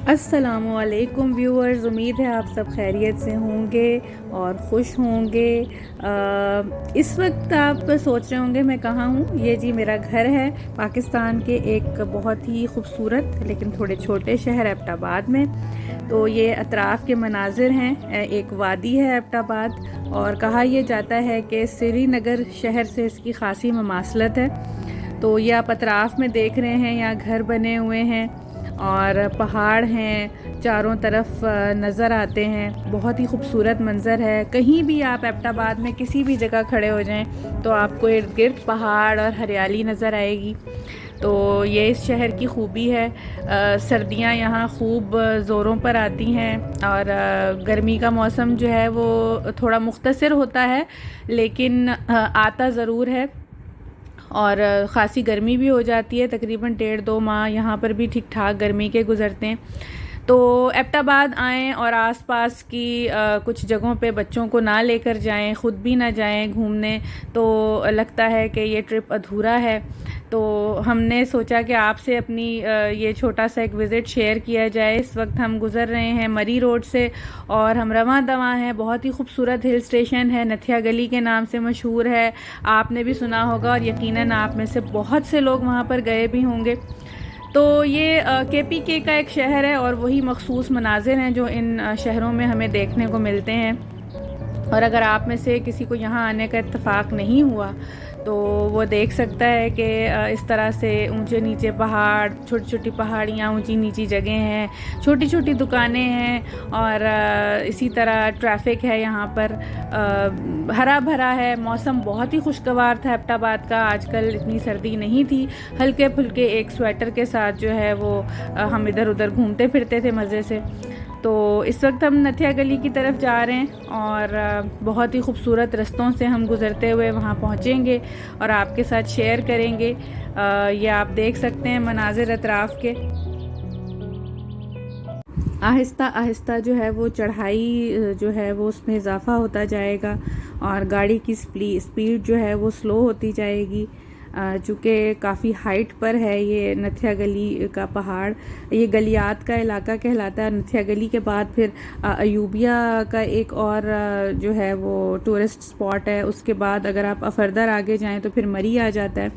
अस्सलामुअलैकुम व्यूअर्स, उम्मीद है आप सब खैरियत से होंगे और ख़ुश होंगे। इस वक्त आप सोच रहे होंगे मैं कहाँ हूँ। ये जी मेरा घर है पाकिस्तान के एक बहुत ही खूबसूरत लेकिन थोड़े छोटे शहर एबटाबाद में। तो ये अतराफ़ के मनाजिर हैं। एक वादी है एबटाबाद और कहा यह जाता है कि श्रीनगर शहर से इसकी ख़ासी ममासलत है। तो ये आप अतराफ़ में देख रहे हैं, यहाँ घर बने हुए हैं और पहाड़ हैं, चारों तरफ नज़र आते हैं। बहुत ही खूबसूरत मंज़र है। कहीं भी आप एबटाबाद में किसी भी जगह खड़े हो जाएं तो आपको इर्द गिर्द पहाड़ और हरियाली नज़र आएगी। तो ये इस शहर की खूबी है। सर्दियाँ यहाँ खूब ज़ोरों पर आती हैं और गर्मी का मौसम जो है वो थोड़ा मुख्तसर होता है, लेकिन आता ज़रूर है और ख़ासी गर्मी भी हो जाती है। तकरीबन 1.5-2 माह यहाँ पर भी ठीक ठाक गर्मी के गुज़रते हैं। तो एबटाबाद आएँ और आसपास की कुछ जगहों पे बच्चों को ना लेकर जाएं, ख़ुद भी ना जाएं घूमने, तो लगता है कि ये ट्रिप अधूरा है। तो हमने सोचा कि आपसे अपनी ये छोटा सा एक विज़िट शेयर किया जाए। इस वक्त हम गुज़र रहे हैं मरी रोड से और हम रवां दवां हैं। बहुत ही खूबसूरत हिल स्टेशन है, नथिया गली के नाम से मशहूर है। आपने भी सुना होगा और यकीनन आप में से बहुत से लोग वहाँ पर गए भी होंगे। तो ये KPK का एक शहर है और वही मखसूस मनाजिर हैं जो इन शहरों में हमें देखने को मिलते हैं। और अगर आप में से किसी को यहाँ आने का इत्तेफाक नहीं हुआ तो वो देख सकता है कि इस तरह से ऊंचे नीचे पहाड़, छोटी छोटी पहाड़ियाँ, ऊंची नीची जगह हैं, छोटी छोटी दुकानें हैं और इसी तरह ट्रैफिक है यहाँ पर। हरा भरा है, मौसम बहुत ही खुशगवार था एबटाबाद का। आजकल इतनी सर्दी नहीं थी, हल्के फुल्के एक स्वेटर के साथ जो है वो हम इधर उधर घूमते फिरते थे मज़े से। तो इस वक्त हम नथिया गली की तरफ जा रहे हैं और बहुत ही खूबसूरत रास्तों से हम गुज़रते हुए वहाँ पहुँचेंगे और आपके साथ शेयर करेंगे। ये आप देख सकते हैं मनाजिर अतराफ़ के। आहिस्ता आहिस्ता जो है वो चढ़ाई जो है वो उसमें इजाफ़ा होता जाएगा और गाड़ी की स्पीड जो है वो स्लो होती जाएगी। चूँकि काफ़ी हाइट पर है ये नथिया गली का पहाड़। ये गलियात का इलाका कहलाता है। नथिया गली के बाद फिर अयूबिया का एक और जो है वो टूरिस्ट स्पॉट है। उसके बाद अगर आप फर्दर आगे जाएं तो फिर मरी आ जाता है।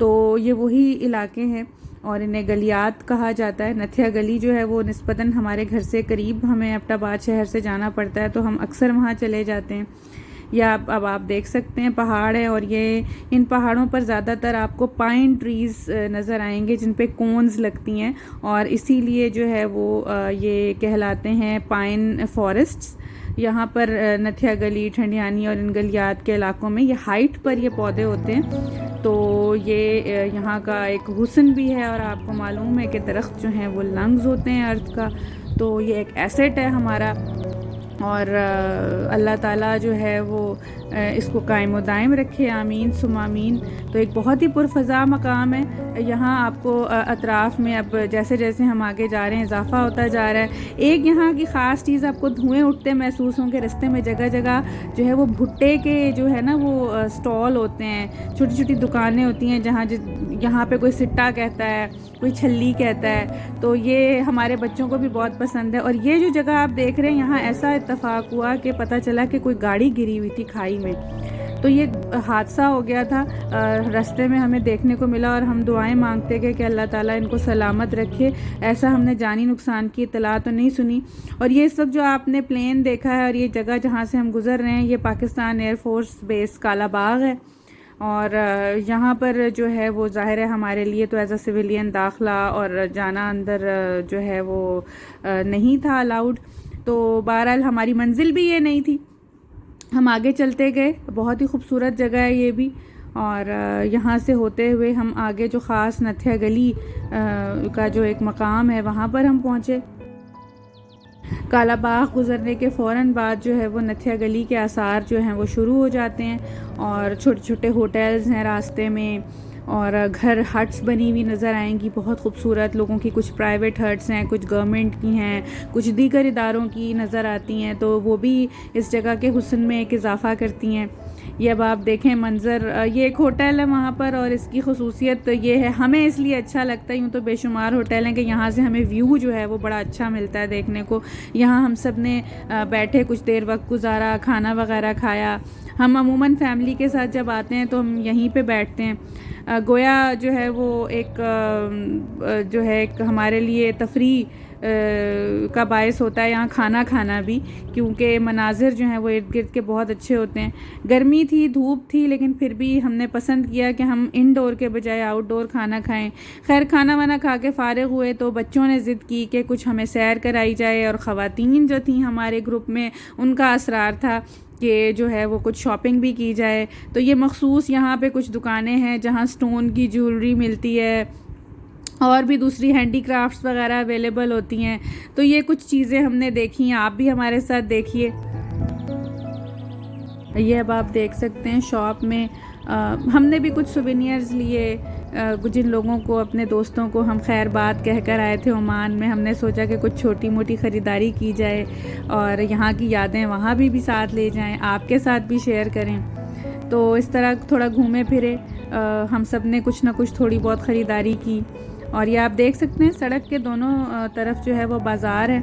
तो ये वही इलाके हैं और इन्हें गलियात कहा जाता है। नथिया गली जो है वो निस्बतन हमारे घर से करीब, हमें एबटाबाद शहर से जाना पड़ता है तो हम अक्सर वहाँ चले जाते हैं। या अब आप देख सकते हैं पहाड़ है और ये इन पहाड़ों पर ज़्यादातर आपको पाइन ट्रीज़ नज़र आएंगे जिन पे कोन्स लगती हैं और इसीलिए जो है वो ये कहलाते हैं पाइन फॉरेस्ट्स। यहाँ पर नथिया गली, ठंडियानी और इन गलियात के इलाकों में ये हाइट पर ये पौधे होते हैं। तो ये यहाँ का एक हुस्न भी है और आपको मालूम है कि दरख्त जो हैं वो लंग्स होते हैं अर्थ का। तो ये एक एसेट है हमारा और अल्लाह ताला जो है वो इसको कायम व दायम रखे, आमीन सुम आमीन। तो एक बहुत ही पुरफ़ज़ा मकाम है। यहाँ आपको अतराफ़ में अब जैसे जैसे हम आगे जा रहे हैं इजाफ़ा होता जा रहा है। एक यहाँ की ख़ास चीज़, आपको धुएँ उठते महसूस होंगे रास्ते में। जगह जगह जो है वो भुट्टे के जो है ना वो स्टॉल होते हैं, छोटी छोटी दुकानें होती हैं जहाँ यहाँ पे कोई सिट्टा कहता है, कोई छल्ली कहता है। तो ये हमारे बच्चों को भी बहुत पसंद है। और ये जो जगह आप देख रहे हैं, यहाँ ऐसा इत्तफाक हुआ कि पता चला कि कोई गाड़ी गिरी हुई थी खाई में। तो ये हादसा हो गया था, रास्ते में हमें देखने को मिला और हम दुआएं मांगते गए कि अल्लाह ताला इनको सलामत रखे। ऐसा हमने जानी नुकसान की इतला तो नहीं सुनी। और ये इस वक्त जो आपने प्लेन देखा है और ये जगह जहाँ से हम गुज़र रहे हैं, ये पाकिस्तान एयरफोर्स बेस काला बाग है। और यहाँ पर जो है वो ज़ाहिर है हमारे लिए तो एज अ सिविलियन दाखिला और जाना अंदर जो है वो नहीं था अलाउड। तो बहरहाल हमारी मंजिल भी ये नहीं थी, हम आगे चलते गए। बहुत ही खूबसूरत जगह है ये भी। और यहाँ से होते हुए हम आगे जो ख़ास नथिया गली का जो एक मकाम है वहाँ पर हम पहुँचे। काला बाग गुज़रने के फ़ौरन बाद जो है वो नथिया गली के आसार जो हैं वो शुरू हो जाते हैं और छोटे छोटे होटल्स हैं रास्ते में और घर, हट्स बनी हुई नज़र आएंगी बहुत खूबसूरत। लोगों की कुछ प्राइवेट हट्स हैं, कुछ गवर्नमेंट की हैं, कुछ दीगर इदारों की नज़र आती हैं। तो वो भी इस जगह के हुस्न में एक इजाफ़ा करती हैं। ये अब आप देखें मंज़र, ये एक होटल है वहाँ पर, और इसकी खसूसियत ये है, हमें इसलिए अच्छा लगता है, यूँ तो बेशुमार होटल हैं, कि यहाँ से हमें व्यू जो है वो बड़ा अच्छा मिलता है देखने को। यहाँ हम सब ने बैठे कुछ देर वक्त गुजारा, खाना वगैरह खाया। हम अमूमन फैमिली के साथ जब आते हैं तो हम यहीं पे बैठते हैं। गोया जो है वो एक जो है एक हमारे लिए तफरी का बायस होता है यहाँ खाना खाना भी, क्योंकि मनाजिर जो हैं वो इर्द गिर्द के बहुत अच्छे होते हैं। गर्मी थी, धूप थी, लेकिन फिर भी हमने पसंद किया कि हम इनडोर के बजाय आउटडोर खाना खाएं। खैर खाना वाना खा के फ़ारिग हुए तो बच्चों ने ज़िद की कि कुछ हमें सैर कराई जाए, और ख़वातीन जो थी हमारे ग्रुप में उनका असरार था कि जो है वो कुछ शॉपिंग भी की जाए। तो ये मखसूस यहाँ पे कुछ दुकानें हैं जहाँ स्टोन की ज्वेलरी मिलती है और भी दूसरी हैंडीक्राफ्ट्स वगैरह अवेलेबल होती हैं। तो ये कुछ चीज़ें हमने देखी हैं, आप भी हमारे साथ देखिए। ये अब आप देख सकते हैं शॉप में हमने भी कुछ सुवेनियर्स लिए। जिन लोगों को, अपने दोस्तों को हम खैर बात कह कर आए थे ओमान में, हमने सोचा कि कुछ छोटी मोटी ख़रीदारी की जाए और यहाँ की यादें वहाँ भी साथ ले जाएं, आपके साथ भी शेयर करें। तो इस तरह थोड़ा घूमे फिरे, हम सब ने कुछ ना कुछ थोड़ी बहुत ख़रीदारी की। और ये आप देख सकते हैं सड़क के दोनों तरफ जो है वो बाज़ार है,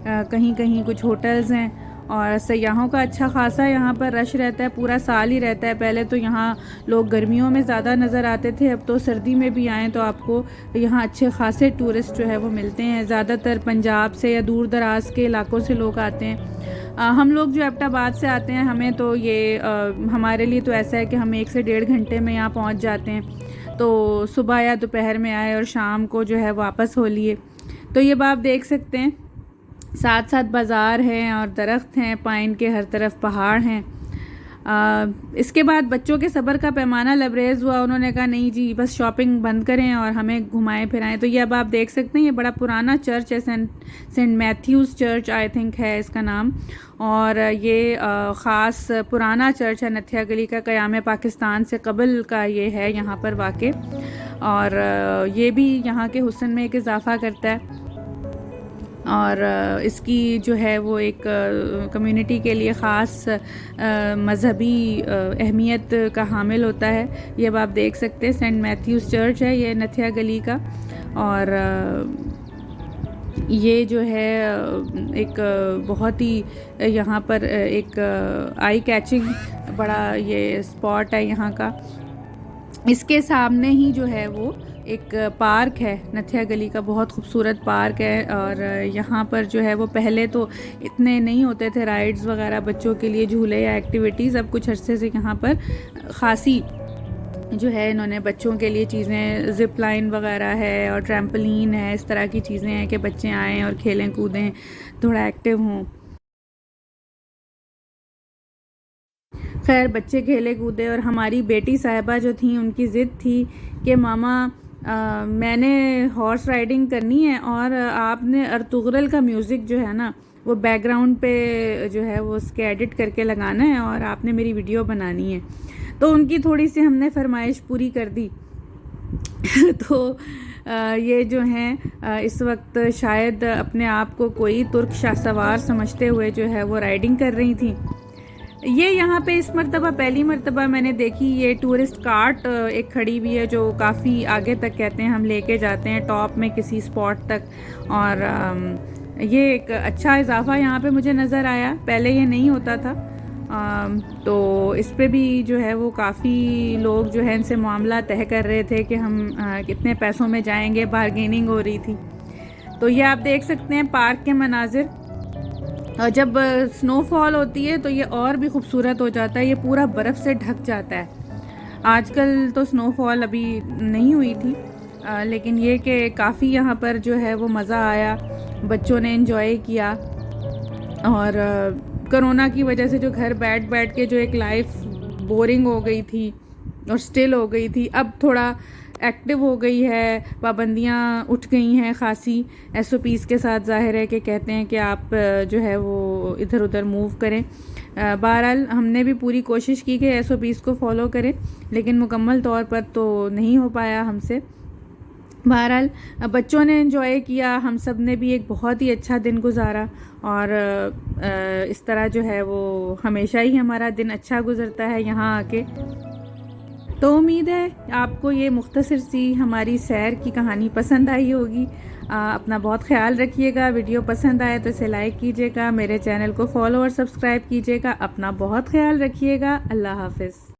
कहीं कहीं कुछ होटल्स हैं, और सयाहों का अच्छा खासा यहाँ पर रश रहता है, पूरा साल ही रहता है। पहले तो यहाँ लोग गर्मियों में ज़्यादा नज़र आते थे, अब तो सर्दी में भी आएँ तो आपको यहाँ अच्छे खासे टूरिस्ट जो है वो मिलते हैं। ज़्यादातर पंजाब से या दूर दराज के इलाकों से लोग आते हैं। हम लोग जो एबटाबाद से आते हैं, हमें तो ये हमारे लिए तो ऐसा है कि हम 1 से 1.5 घंटे में यहाँ पहुँच जाते हैं। तो सुबह या दोपहर में आए और शाम को जो है वापस हो लिए। तो ये आप देख सकते हैं साथ साथ बाज़ार हैं और दरख्त हैं, पाइन के हर तरफ पहाड़ हैं। इसके बाद बच्चों के सब्र का पैमाना लबरेज़ हुआ, उन्होंने कहा नहीं जी बस शॉपिंग बंद करें और हमें घुमाएं फिराएं। तो ये अब आप देख सकते हैं, ये बड़ा पुराना चर्च है, saint Matthew's church I think है इसका नाम, और ये ख़ास पुराना चर्च है नथिया गली का, क़याम पाकिस्तान से कबल का ये है यहाँ पर वाक़े, और ये भी यहाँ के हुस्न में एक इजाफ़ा करता है, और इसकी जो है वो एक कम्युनिटी के लिए ख़ास मज़हबी अहमियत का हामिल होता है। ये अब आप देख सकते हैं सेंट मैथ्यूज़ चर्च है ये नथिया गली का, और ये जो है एक बहुत ही यहाँ पर एक आई कैचिंग बड़ा ये स्पॉट है यहाँ का। इसके सामने ही जो है वो एक पार्क है नथिया गली का, बहुत खूबसूरत पार्क है, और यहाँ पर जो है वो पहले तो इतने नहीं होते थे राइड्स वगैरह बच्चों के लिए, झूले या एक्टिविटीज़। अब कुछ अरसे से यहाँ पर ख़ासी जो है इन्होंने बच्चों के लिए चीज़ें, ज़िप लाइन वगैरह है और ट्रैम्पोलिन है, इस तरह की चीज़ें हैं कि बच्चे आएँ और खेलें कूदें, थोड़ा एक्टिव हों। खैर बच्चे खेले कूदे, और हमारी बेटी साहिबा जो थी उनकी ज़िद थी कि मामा मैंने हॉर्स राइडिंग करनी है, और आपने अर्तुगरल का म्यूज़िक जो है ना वो बैकग्राउंड पे जो है वो उसके एडिट करके लगाना है, और आपने मेरी वीडियो बनानी है। तो उनकी थोड़ी सी हमने फरमाइश पूरी कर दी। तो ये जो हैं इस वक्त शायद अपने आप को कोई तुर्क शाहसवार समझते हुए जो है वो राइडिंग कर रही थी। ये यहाँ पे इस मरतबा पहली मरतबा मैंने देखी, ये टूरिस्ट कार्ट एक खड़ी हुई है जो काफ़ी आगे तक कहते हैं हम लेके जाते हैं टॉप में किसी स्पॉट तक, और ये एक अच्छा इजाफा यहाँ पे मुझे नज़र आया, पहले ये नहीं होता था। तो इस पे भी जो है वो काफ़ी लोग जो है इनसे मामला तय कर रहे थे कि हम कितने पैसों में जाएंगे, बारगेनिंग हो रही थी। तो ये आप देख सकते हैं पार्क के मनाजिर, और जब स्नोफॉल होती है तो ये और भी खूबसूरत हो जाता है, ये पूरा बर्फ़ से ढक जाता है। आजकल तो स्नोफॉल अभी नहीं हुई थी, लेकिन ये कि काफ़ी यहाँ पर जो है वो मज़ा आया, बच्चों ने एंजॉय किया। और कोरोना की वजह से जो घर बैठ बैठ के जो एक लाइफ बोरिंग हो गई थी और स्टिल हो गई थी, अब थोड़ा एक्टिव हो गई है, पाबंदियाँ उठ गई हैं ख़ासी SOPs के साथ। ज़ाहिर है कि कहते हैं कि आप जो है वो इधर उधर मूव करें। बहरहाल हमने भी पूरी कोशिश की कि SOPs को फॉलो करें, लेकिन मुकम्मल तौर पर तो नहीं हो पाया हमसे। बहरहाल बच्चों ने एंजॉय किया, हम सब ने भी एक बहुत ही अच्छा दिन गुजारा और इस तरह जो है वो हमेशा ही हमारा दिन अच्छा गुजरता है यहाँ आके। तो उम्मीद है आपको ये मुख्तसर सी हमारी सैर की कहानी पसंद आई होगी। अपना बहुत ख्याल रखिएगा। वीडियो पसंद आए तो इसे लाइक कीजिएगा, मेरे चैनल को फॉलो और सब्सक्राइब कीजिएगा। अपना बहुत ख्याल रखिएगा। अल्लाह हाफ़िज़।